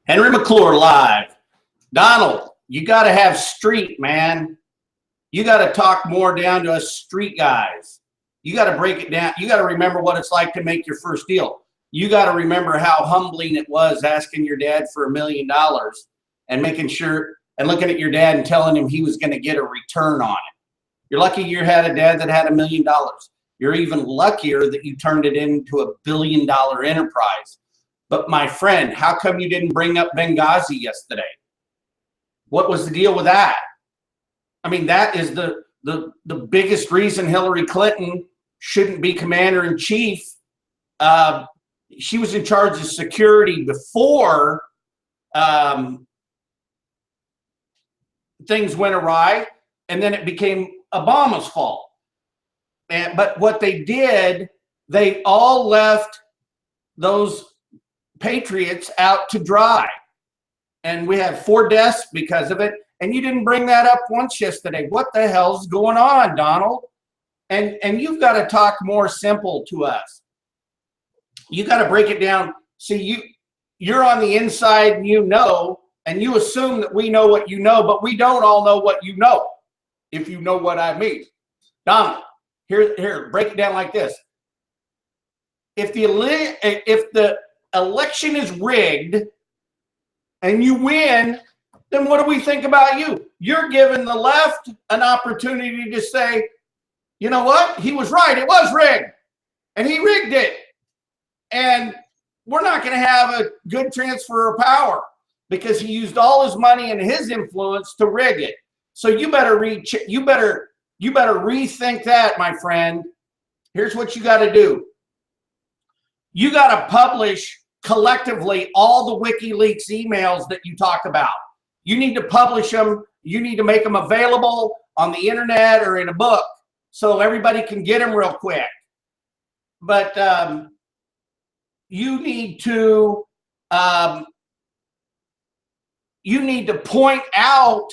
Henry McClure live. Donald, you got to have street, man. You got to talk more down to us street guys. You got to break it down. You got to remember what it's like to make your first deal. You got to remember how humbling it was asking your dad for $1 million and making sure and looking at your dad and telling him he was going to get a return on it. You're lucky you had a dad that had $1 million. You're even luckier that you turned it into $1 billion enterprise. But my friend, how come you didn't bring up Benghazi yesterday? What was the deal with that? I mean, that is the biggest reason Hillary Clinton shouldn't be commander in chief. She was in charge of security before things went awry, and then it became Obama's fault. But what they did, they all left those patriots out to dry. And we have 4 deaths because of it. And you didn't bring that up once yesterday. What the hell's going on, Donald? And you've got to talk more simple to us. You got to break it down. See, you're on the inside, and and you assume that we know what you know, but we don't all know what you know, if you know what I mean. Donald, here, break it down like this. If the election is rigged and you win, then what do we think about you? You're giving the left an opportunity to say, you know what? He was right. It was rigged. And he rigged it. And we're not going to have a good transfer of power because he used all his money and his influence to rig it. So you better rethink that, my friend. Here's what you got to do. You got to publish collectively all the WikiLeaks emails that you talk about. You need to publish them. You need to make them available on the internet or in a book so everybody can get them real quick. But you need to point out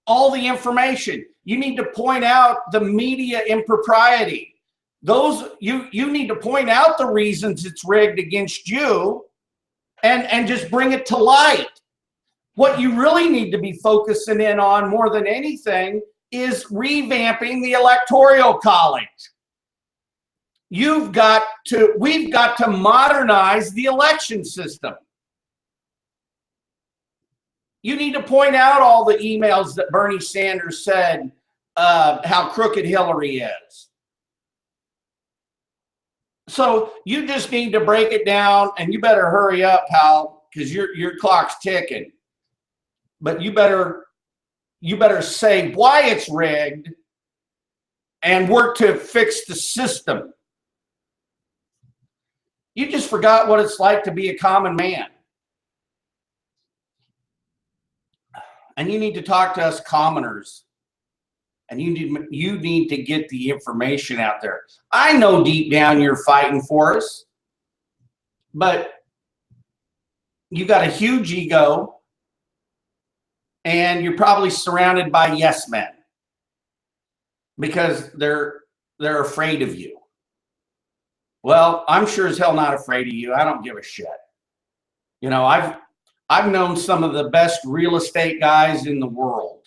all the information. You need to point out the media impropriety. You need to point out the reasons it's rigged against you and just bring it to light. What you really need to be focusing in on more than anything is revamping the Electoral College. We've got to modernize the election system. You need to point out all the emails that Bernie Sanders said how crooked Hillary is. So you just need to break it down, and you better hurry up, pal, because your clock's ticking. But you better say why it's rigged and work to fix the system. You just forgot what it's like to be a common man. And you need to talk to us commoners. And you need to get the information out there. I know deep down you're fighting for us, but you got a huge ego, and you're probably surrounded by yes men because they're afraid of you. Well, I'm sure as hell not afraid of you. I don't give a shit. You know, I've known some of the best real estate guys in the world.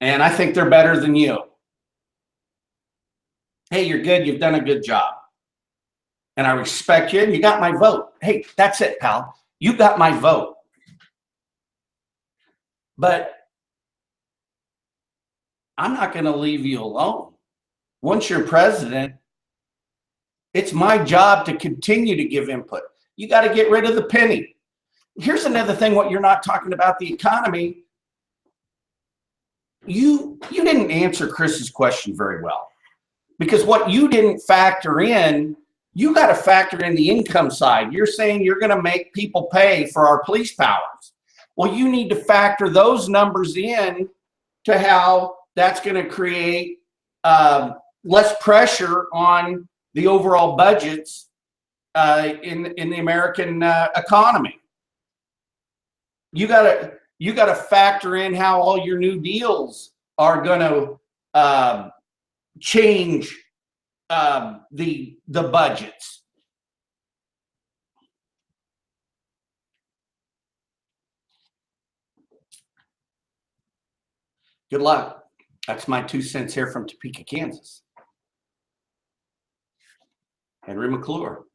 And I think they're better than you. Hey, you're good. You've done a good job. And I respect you. And you got my vote. Hey, that's it, pal. You got my vote. But I'm not going to leave you alone. Once you're president, it's my job to continue to give input. You got to get rid of the penny. Here's another thing, what you're not talking about, the economy. You didn't answer Chris's question very well, because what you didn't factor in, you got to factor in the income side. You're saying you're going to make people pay for our police powers. Well, you need to factor those numbers in to how that's going to create less pressure on the overall budgets in the American economy. You got to factor in how all your new deals are going to change the budgets. Good luck. That's my 2 cents here from Topeka, Kansas. Henry McClure.